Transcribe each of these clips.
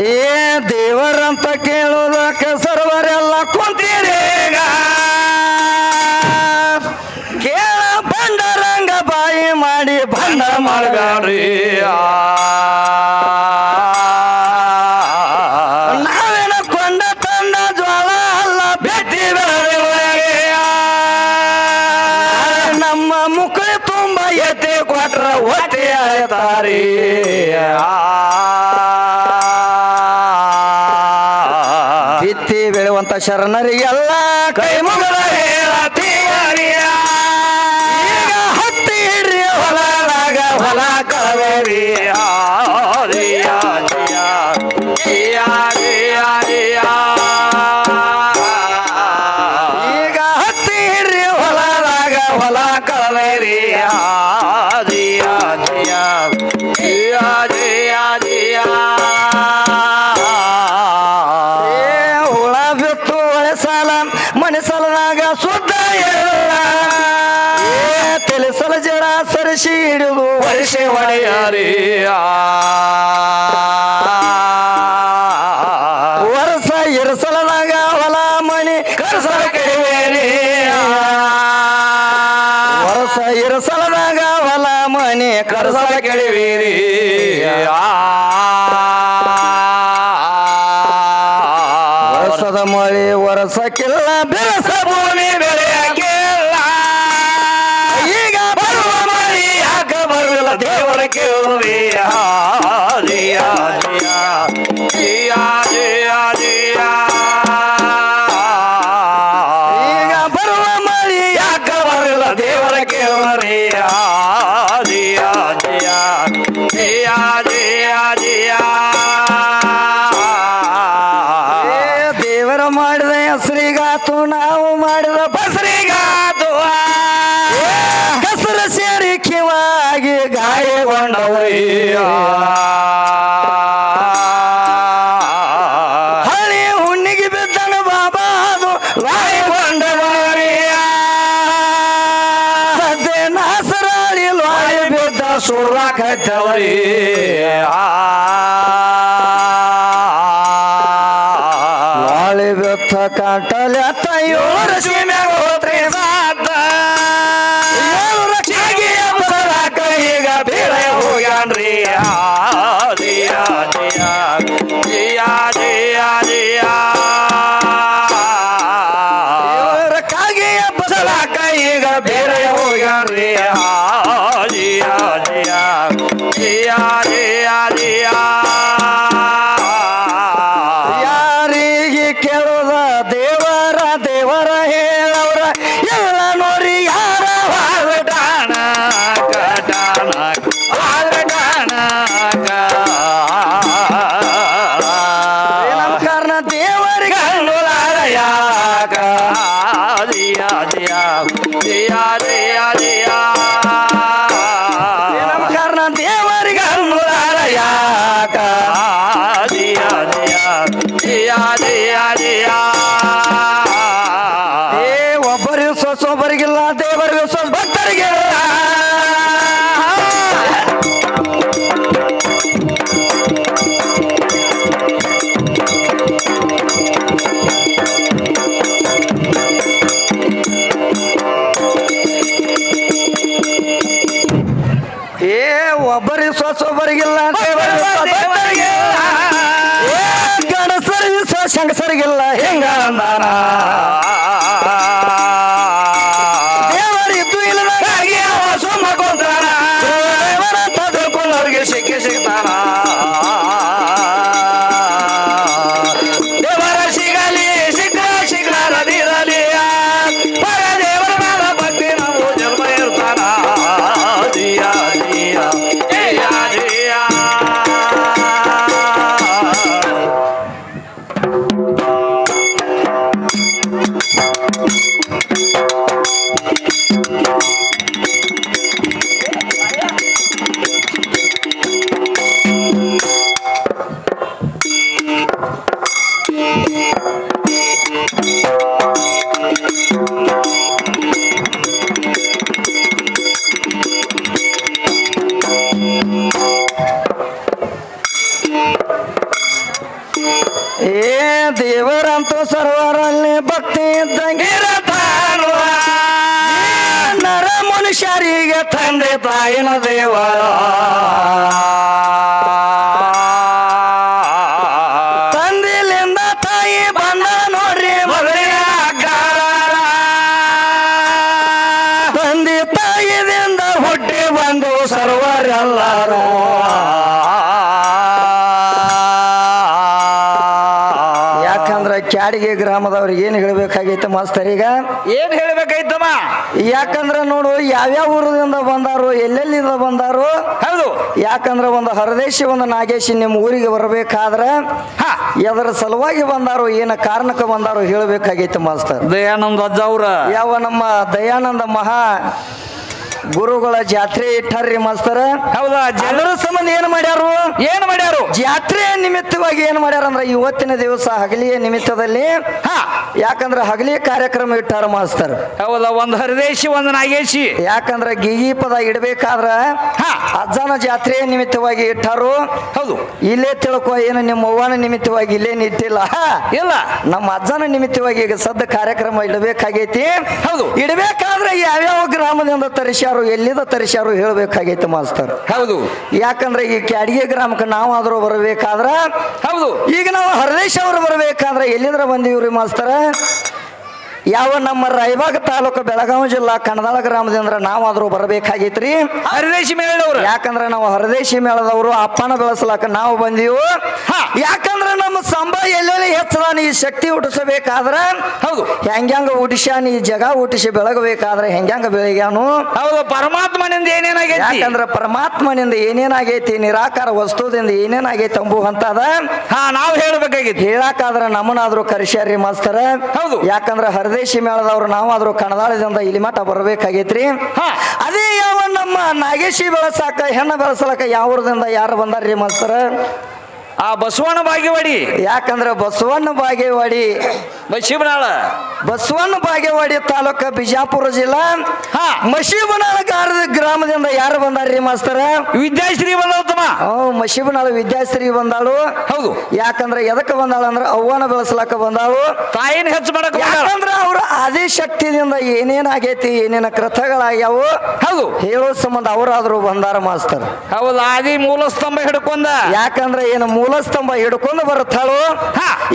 ಏ ದೇವರಂತ ಕೇಳೋದಕ್ಕೆ ಸರ್ವರೆಲ್ಲ ಕುಂತೀರೇಗ ಕೇಳ ಬಂಡರಂಗ ಬಾಯಿ ಮಾಡಿ ಬಂಡ ಮಾಡಬೇಡ್ರಿ ನಾವೇನ ಕೊಂಡ ತಂಡ ಜ್ವಾಳ ಅಲ್ಲ ಬೆಟ್ಟಿ ನಮ್ಮ ಮುಕ್ಕಳಿ ತುಂಬ ಎತ್ತಿ ಕೊಟ್ರ ಒತ್ತಿ ಆಯ್ತಾರಿ ಬಿತ್ತಿ ಬೆಳೆಯುವಂತ ಶರಣರಿಗೆಲ್ಲ ಕೈ ಮುಗದ ಹೇಳತೀರಿಯ ಈಗ ಹತ್ತಿ ಹಿಡ್ರಿ ಹೊಲದಾಗ ಹೊಲ ಕಳವೇರಿ ಈಗ ಹತ್ತಿ ಹಿಡ್ರಿ ಹೊಲದಾಗ ಹೊಲ ಕಳವೇರಿ ಹುಳ ಬಿತ್ತು ಒಳಸಾಲ ಮನಸಲದಾಗ ಸುದ್ದ ಇಲ್ಲ ತಿಳಿಸಲ ಜಡ ಸರಿಸಿ ಹಿಡಿದು ವರ್ಷ ಹೊಡೆಯಾರಿ ವರ್ಷ ಇರಸಲದಾಗ ಹೊಲ ಮನಿ ಕರಸಲ ಕಡಿವೇರಿ ವರ್ಷ ಇರಸಲದಾಗ ಹೊಲ ಮನಿ ಕರಸಲ ಕೆಡಿವೇರಿ ವರ್ಷದ ಮಳೆ ವರ್ಷಕ್ಕಿಲ್ಲ ಬೆರಸ ಭೂಮಿ ಬೆಳೆಯಕ್ಕಿಲ್ಲ ಈಗ ಬರುವ ಮಳಿ ಯಾಕ ಬರಲಿಲ್ಲ ದೇವರ ಕೇಳುವೆ ಈಗ ಬರುವ ಮಳಿ ಯಾಕ ಬರಲಿಲ್ಲ ದೇವರ ಕೇಳುವರಿ ದೇವರ ಮಾಡಿದ ಹೆಸರಿಗಾತು ನಾವು ಮಾಡಿದ ಬಸರಿಗಾತು ಕಸರ ಸೇರಿ ಕಿವಾಗಿ ಗಾಯಗೊಂಡವಯ್ಯ ಹಳಿ ಹುಣ್ಣಿಗೆ ಬಿದ್ದನು ಬಾಬಾ ಅದು ಗಾಯಗೊಂಡವಯ್ಯ ಸದ್ದೆ ನಾಸರಾಳಿ ಲಾಳಿ ಬಿದ್ದ ಸುರ್ವಾಕತ್ತವಯ್ಯ ಲಾಳಿ ಬಿತ್ತ ಕಾಟಲೆ ತಯ್ಯೋರ ಸೀಮ್ಯಾಗ ಹೋತ್ರಿ ಸಾತ ಈಗ ಬೇಡ ಹೋಗ್ಯಾನ್ರಿ ಕಾಗಿಯ ಬಸಲಾಕ ಈಗ ಬೇರೆ ಹೋಗ್ಯಾನ್ರಿ ಯಾರಿಗೆ ಕೇಳುದ ದೇವರ ದೇವರ ಹೇಳವ್ರ ಎಲ್ಲ ನೋಡಿ ಯಾರ ವಾಗಟಾನ ಕಟಾನ ವಾಗಟಾನ ನಮ್ಮ ಕಾರಣ ದೇವರಿಗೆ ಅನ್ನೋಲಾರ ಯಾಕ ನಮ್ಮ ಕಾರಣ ದೇವರಿಗೆ ಅನ್ನೋಲಾರ ಯಾಕ ಒಬ್ಬರಿಗೆ ಸೊಸೊಬ್ಬರಿಗಿಲ್ಲ ದೇವರಿಗೆ ಸೊಸ ಭಕ್ತರಿಗಿಲ್ಲ ಒಬ್ಬರಿಗೆ ಸೊಸೊಬ್ಬರಿಗಿಲ್ಲ ದೇವರಿಗೆ ಗಣಸರಿಗೆ ಶಂಕಸರಿಗಿಲ್ಲ ಹೆಂಗ ಅಂದಾನ ದೇವರಿದ್ದು ಇಲ್ಲದಾಗಿ ಅವ ಸುಮ್ಮ ಕೊಂತಾನ ದೇವರ ತದರ್ಕೊಂಡವ್ರಿಗೆ ಸಿಕ್ಕಿ ಸಿಗ್ತಾನ ದೇವರ ಸಿಗಲಿ ಸಿಗ್ಲಾರದಿರಲಿ ಪರ ದೇವರ ಮೇಲೆ ಭಕ್ತಿ ನಾವು ಜನ್ಮ ಇರ್ತಾನ ಅಂತೂ ಸರ್ವರಲ್ಲಿ ಭಕ್ತಿ ಇದ್ದಂಗಿರತಾನು ನರ ಮನುಷ್ಯರಿಗೆ ತಂದೆ ತಾಯಿನ ದೇವರ ತಂದಿಲಿಂದ ತಾಯಿ ಬಂದ ನೋಡ್ರಿ ಮಗಳಿನ ತಂದೆ ತಾಯಿದಿಂದ ಹುಟ್ಟಿ ಬಂದು ಸರ್ವರೆಲ್ಲರೂ ಕ್ಯಾಡಿಗೆ ಗ್ರಾಮದವ್ರಿಗೆ ಏನು ಹೇಳ್ಬೇಕಾಗೈತೆ ಮಾಸ್ತರ್ ಈಗ ಏನ್ ಹೇಳ್ಬೇಕಾಯ್ತಮ್ಮ ಯಾಕಂದ್ರ ನೋಡು ಯಾವ್ಯಾವ ಊರದಿಂದ ಬಂದಾರು ಎಲ್ಲೆಲ್ಲಿಂದ ಬಂದಾರು ಹೌದು ಯಾಕಂದ್ರ ಒಂದು ಹರದೇಶಿ ಒಂದು ನಾಗೇಶಿ ನಿಮ್ಮ ಊರಿಗೆ ಬರಬೇಕಾದ್ರ ಎದರ ಸಲುವಾಗಿ ಬಂದಾರು ಏನ ಕಾರಣಕ್ಕೆ ಬಂದಾರು ಹೇಳ್ಬೇಕಾಗೈತೆ ಮಾಸ್ತರ್ ದಯಾನಂದ ಅಜ್ಜ ಅವ್ರ ಯಾವ ನಮ್ಮ ದಯಾನಂದ ಮಹಾ ಗುರುಗಳ ಜಾತ್ರೆ ಇಟ್ಟಾರ್ರಿ ಮಾಸ್ತರ ಹೌದಾ ಜನರ ಸಂಬಂಧ ಏನ್ ಮಾಡ್ಯಾರು ಜಾತ್ರೆ ನಿಮಿತ್ತವಾಗಿ ಏನ್ ಮಾಡ್ಯಾರ ಅಂದ್ರ ಇವತ್ತಿನ ದಿವಸ ಹಗಲಿಯ ನಿಮಿತ್ತದಲ್ಲಿ ಯಾಕಂದ್ರ ಹಗಲಿ ಕಾರ್ಯಕ್ರಮ ಇಟ್ಟಾರ ಮಾಸ್ತರ್ ಹೌದಾ ಒಂದ್ ಹರದೇಶಿ ಒಂದ್ ನಾಗೇಶಿ ಯಾಕಂದ್ರ ಗಿಗಿ ಪದ ಇಡ್ಬೇಕಾದ್ರ ಅಜ್ಜನ ಜಾತ್ರೆ ನಿಮಿತ್ತವಾಗಿ ಇಟ್ಟಾರು ಹೌದು ಇಲ್ಲೇ ತಿಳ್ಕೊ ಏನು ನಿಮ್ಮ ಅವ್ವನ ನಿಮಿತ್ತವಾಗಿ ಇಲ್ಲೇನ್ ಇಟ್ಟಿಲ್ಲ ಇಲ್ಲ ನಮ್ಮ ಅಜ್ಜನ ನಿಮಿತ್ತವಾಗಿ ಈಗ ಸದ್ದ ಕಾರ್ಯಕ್ರಮ ಇಡಬೇಕಾಗೈತಿ ಹೌದು ಇಡಬೇಕಾದ್ರೆ ಯಾವ್ಯಾವ ಗ್ರಾಮದಿಂದ ತರಿಸ್ಯಾರು ಎಲ್ಲಿಂದ ತರಿಸ್ಯಾರು ಹೇಳ್ಬೇಕಾಗೈತಿ ಮಾಸ್ತರ್ ಹೌದು ಯಾಕಂದ್ರೆ ಈ ಕ್ಯಾಡಿಗೆ ಗ್ರಾಮಕ್ಕೆ ನಾವಾದ್ರೂ ಬರಬೇಕಾದ್ರ ಹೌದು ಈಗ ನಾವು ಹರದೇಶ್ ಅವರು ಬರಬೇಕಾದ್ರೆ ಎಲ್ಲಿಂದ್ರ ಬಂದೀವ್ರಿ ಮಾಸ್ತರ ಯಾವ ನಮ್ಮ ರಾಯಬಾಗ ತಾಲೂಕು ಬೆಳಗಾವಿ ಜಿಲ್ಲಾ ಕಣದಾಳ ಗ್ರಾಮದಿಂದ ನಾವಾದ್ರೂ ಬರಬೇಕಾಗೈತ್ರಿ ಹರದೇಶಿ ಮೇಳದವ್ರು ಯಾಕಂದ್ರೆ ನಾವು ಹರದೇಶಿ ಮೇಳದವರು ಅಪ್ಪನ ಬೆಳೆಸಲಾಕ ನಾವು ಬಂದೀವು ಯಾಕಂದ್ರೆ ನಮ್ಮ ಸಂಬ ಎಲ್ಲೆಲ್ಲಿ ಹೆಚ್ಚದಾನ ಈ ಶಕ್ತಿ ಹುಟ್ಟಿಸಬೇಕಾದ್ರ ಹೌದು ಹೆಂಗ್ಯಾಂಗ ಹುಟ್ಟಿಸ್ಯಾನ ಈ ಜಗ ಹುಟ್ಟಿಸಿ ಬೆಳಗಬೇಕಾದ್ರೆ ಹೆಂಗ್ಯಾಂಗ ಬೆಳಗ್ಯಾನು ಹೌದು ಪರಮಾತ್ಮನಿಂದ ಏನೇನಾಗೈತಿ ಯಾಕಂದ್ರೆ ಪರಮಾತ್ಮನಿಂದ ಏನೇನಾಗೈತಿ ನಿರಾಕಾರ ವಸ್ತುದಿಂದ ಏನೇನಾಗೈತಿ ಅಂಬುವಂತದ ನಾವು ಹೇಳ್ಬೇಕಾಗೈತಿ ಹೇಳಾಕಾದ್ರ ನಮ್ಮನಾದ್ರೂ ಕರಿಸ್ಯಾರಿ ಮಾಸ್ತರ ಹೌದು ಯಾಕಂದ್ರೆ ಹರದೇಶಿ ಮೇಳದವ್ರು ನಾವಾದ್ರೂ ಕಣದಾಳದಿಂದ ಇಲ್ಲಿ ಮಠ ಬರ್ಬೇಕಾಗೈತ್ರಿ ಅದೇ ಯಾವ ನಮ್ಮ ನಾಗೇಶಿ ಬೆಳಸಾಕ ಹೆಣ್ಣ ಬೆಳಸಲಾಕ ಯಾವ ಊರದಿಂದ ಯಾರು ಬಂದಾರ್ರಿ ಮಾಸ್ತರ ಆ ಬಸವಣ್ಣ ಬಾಗೇವಾಡಿ ಯಾಕಂದ್ರೆ ಬಸವಣ್ಣ ಬಾಗೇವಾಡಿ ಬಸವಣ್ಣ ಬಾಗೇವಾಡಿ ತಾಲೂಕ ಬಿಜಾಪುರ ಜಿಲ್ಲಾ ಮಶೀಬನಾಳ ಗ್ರಾಮದಿಂದ ಯಾರು ಬಂದಾರ್ರಿ ಮಾಸ್ತರ ವಿದ್ಯಾಶ್ರೀ ಬಂದವತ್ತಮ್ಮ ಮಶೀಬನಾಳ ವಿದ್ಯಾಶ್ರೀ ಬಂದಾಳು ಹೌದು ಯಾಕಂದ್ರೆ ಎದಕ್ಕೆ ಬಂದಾಳ ಅಂದ್ರ ಅವ್ವನ ಬೆಳೆಸಲಾಕ ಬಂದಾಳು ತಾಯಿನ ಹೆಚ್ಚು ಮಾಡಕ್ ಯಾಕಂದ್ರ ಅವ್ರ ಆದಿ ಶಕ್ತಿದಿಂದ ಏನೇನಾಗೈತಿ ಏನೇನ ಕೃತಗಳಾಗ್ಯಾವು ಹೌದು ಹೇಳೋ ಸಂಬಂಧ ಅವರಾದ್ರೂ ಬಂದಾರ ಮಾಸ್ತರ್ ಹೌದು ಆದಿ ಮೂಲ ಸ್ತಂಭ ಹಿಡ್ಕೊಂಡ ಯಾಕಂದ್ರೆ ಏನು ಮೂಲ ಸ್ತಂಭ ಹಿಡ್ಕೊಂಡು ಬರುತ್ತಾಳು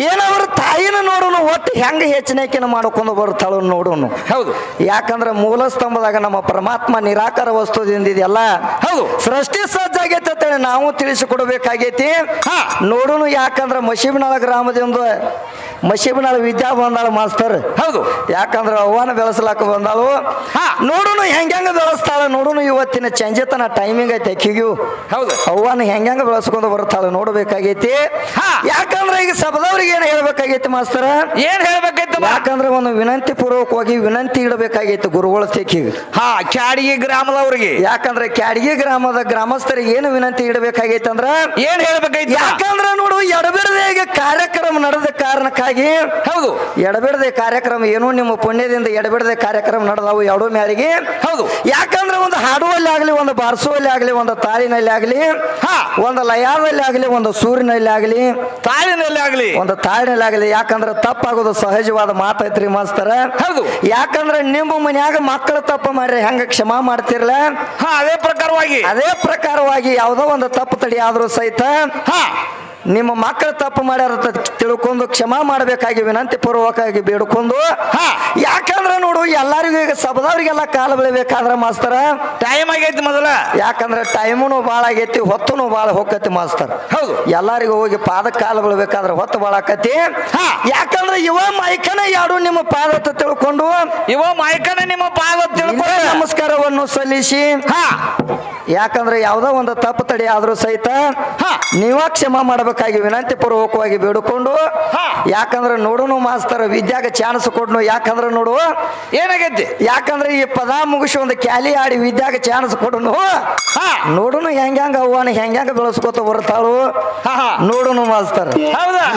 ಏನವ್ರ ತಾಯಿನ ನೋಡೋನು ಒಟ್ಟು ಹೆಂಗ ಹೆಚ್ಚಿನಕಿನ ಮಾಡ್ಕೊಂಡು ಬರುತ್ತಾಳು ನೋಡೋನು ಹೌದು ಯಾಕಂದ್ರೆ ಮೂಲ ಸ್ತಂಭದಾಗ ನಮ್ಮ ಪರಮಾತ್ಮ ನಿರಾಕಾರ ವಸ್ತುದಿಂದ ಇದೆಲ್ಲ ಹೌದು ಸೃಷ್ಟಿ ಸಜ್ಜಾಗೈತೆ ಅಂತೇಳಿ ನಾವು ತಿಳಿಸಿಕೊಡ್ಬೇಕಾಗೈತಿ ನೋಡೋನು ಯಾಕಂದ್ರೆ ಮಶೀಬನಾಳ ಗ್ರಾಮದಿಂದ ಮಶೀಬನಾಳ ವಿದ್ಯಾ ಬಂದಾಳು ಮಾಸ್ತರ್ ಹೌದು ಯಾಕಂದ್ರೆ ಅವ್ವನ ಬೆಳೆಸಲಾಕ ಬಂದಾಳು ನೋಡೋನು ಹೆಂಗ ಬೆಳೆಸ್ತಾಳ ನೋಡೋನು ಇವತ್ತಿನ ಚಂಜತನ ಟೈಮಿಂಗ್ ಐತೆ ಅಕ್ಕಿಗೂ ಹೌದು ಅವ್ವನ ಹೆಂಗ ಬೆಳೆಸ್ಕೊಂಡು ಬರ್ತಾಳೆ ನೋಡ್ಬೇಕಾಗೈತಿ ಯಾಕಂದ್ರೆ ಈಗ ಸಭದವ್ರಿಗೆ ಏನ್ ಹೇಳ್ಬೇಕಾಗೈತಿ ಮಾಸ್ತರ ಏನ್ ಹೇಳ್ಬೇಕಾಯ್ತು ಯಾಕಂದ್ರೆ ಒಂದು ವಿನಂತಿ ಪೂರ್ವಕವಾಗಿ ವಿನಂತಿ ಇಡಬೇಕಾಗೈತಿ ಗುರುಗಳ ತೆಕ್ಕಿಗೆ ಕ್ಯಾಡಿಗೆ ಗ್ರಾಮದವ್ರಿಗೆ ಯಾಕಂದ್ರೆ ಕ್ಯಾಡಿಗೆ ಗ್ರಾಮದ ಗ್ರಾಮಸ್ಥರಿಗೆ ಏನು ವಿನಂತಿ ಇಡಬೇಕಾಗೈತಿ ಅಂದ್ರ ಏನ್ ಹೇಳ್ಬೇಕಾಯ್ತು ಯಾಕಂದ್ರೆ ನೋಡು ಎಡಬಿಡದೆ ಕಾರ್ಯಕ್ರಮ ನಡೆದ ಕಾರಣಕ್ಕಾಗಿ ಹೌದು ಎಡಬಿಡದೆ ಕಾರ್ಯಕ್ರಮ ಏನು ನಿಮ್ಮ ಪುಣ್ಯದಿಂದ ಎಡಬಿಡದೆ ಕಾರ್ಯಕ್ರಮ ನಡೆದವು ಎರಡು ಮ್ಯಾಲಿಗೆ ಹೌದು ಯಾಕಂದ್ರೆ ಒಂದು ಹಾಡುವಲ್ಲಿ ಆಗ್ಲಿ ಒಂದು ಬಾರಿಸುವಲ್ಲಿ ಆಗ್ಲಿ ಒಂದು ತಾಳಿನಲ್ಲಿ ಆಗ್ಲಿ ಒಂದು ಲಯದಲ್ಲಿ ಆಗ್ಲಿ ಒಂದು ಸೂರಿನಲ್ಲಿ ಆಗ್ಲಿ ತಾಳಿನಲ್ಲಿ ಆಗ್ಲಿ ಒಂದು ತಾಳಿನಲ್ಲಿ ಆಗ್ಲಿ ಯಾಕಂದ್ರೆ ತಪ್ಪಾಗೋದು ಸಹಜವಾದ ಮಾತೈತ್ರಿ ಮಾಸ್ತರ ಹೌದು ಯಾಕಂದ್ರೆ ನಿಮ್ಮ ಮನ್ಯಾಗ ಮಕ್ಕಳು ತಪ್ಪು ಮಾಡ್ರಿ ಹೆಂಗ ಕ್ಷಮಾ ಮಾಡ್ತಿರ್ಲ ಅದೇ ಪ್ರಕಾರವಾಗಿ ಯಾವ್ದೋ ಒಂದು ತಪ್ಪು ತಡಿ ಆದ್ರೂ ಸಹಿತ ನಿಮ್ಮ ಮಕ್ಕಳು ತಪ್ಪು ಮಾಡ್ಯಾರ ತಿಳ್ಕೊಂಡು ಕ್ಷಮಾ ಮಾಡಬೇಕಾಗಿ ವಿನಂತಿ ಪೂರ್ವಕವಾಗಿ ಬೇಡ್ಕೊಂಡು ಯಾಕಂದ್ರೆ ನೋಡು ಎಲ್ಲರಿಗೂ ಈಗ ಸಭದವ್ರಿಗೆಲ್ಲ ಕಾಲ ಬೆಳಿಬೇಕಾದ್ರ ಮಾಸ್ತರ ಟೈಮ್ ಆಗೈತಿ ಮೊದಲ ಯಾಕಂದ್ರೆ ಟೈಮುನು ಭಾಳ ಆಗೈತಿ ಹೊತ್ತುನು ಭಾಳ ಹೋಗತಿ ಮಾಸ್ತರ್ ಹೌದು ಎಲ್ಲರಿಗೂ ಹೋಗಿ ಪಾದ ಕಾಲ ಬೆಳಿಬೇಕಾದ್ರೆ ಹೊತ್ತು ಭಾಳ ಆಕತಿ ಯಾಕಂದ್ರೆ ಇವ ಮೈಕನ ಯಾರು ನಿಮ್ಮ ಪಾದ ತಿಳ್ಕೊಂಡು ನಿಮ್ಮ ಪಾದ ತಿಳ್ಕೊಂಡು ನಮಸ್ಕಾರವನ್ನು ಸಲ್ಲಿಸಿ ಯಾಕಂದ್ರೆ ಯಾವ್ದೋ ಒಂದು ತಪ್ಪು ತಡಿ ಆದ್ರೂ ಸಹಿತ ನೀವ ಕ್ಷಮಾ ಮಾಡಬೇಕಾಗಿ ವಿನಂತಿ ಪೂರ್ವಕವಾಗಿ ಬೇಡಿಕೊಂಡು ಯಾಕಂದ್ರೆ ನೋಡುನು ಮಾಸ್ತರ ವಿದ್ಯಾಗ ಚಾನ್ಸ್ ಕೊಡ್ನು ಯಾಕಂದ್ರೆ ನೋಡು ಏನಾಗೈತಿ ಯಾಕಂದ್ರೆ ಈ ಪದ ಮುಗಿಸಿ ಒಂದು ಕ್ಯಾಲಿ ಆಡಿ ವಿದ್ಯಾಗ ಚಾನ್ಸ್ ಕೊಡುನು ನೋಡುನು ಹೆಂಗ ಅವ್ವನ ಹೆಂಗ ಬೆಳೆಸ್ಕೊತ ಬರ್ತಾಳು ನೋಡುನು ಮಾಸ್ತರ ಹೌದಾ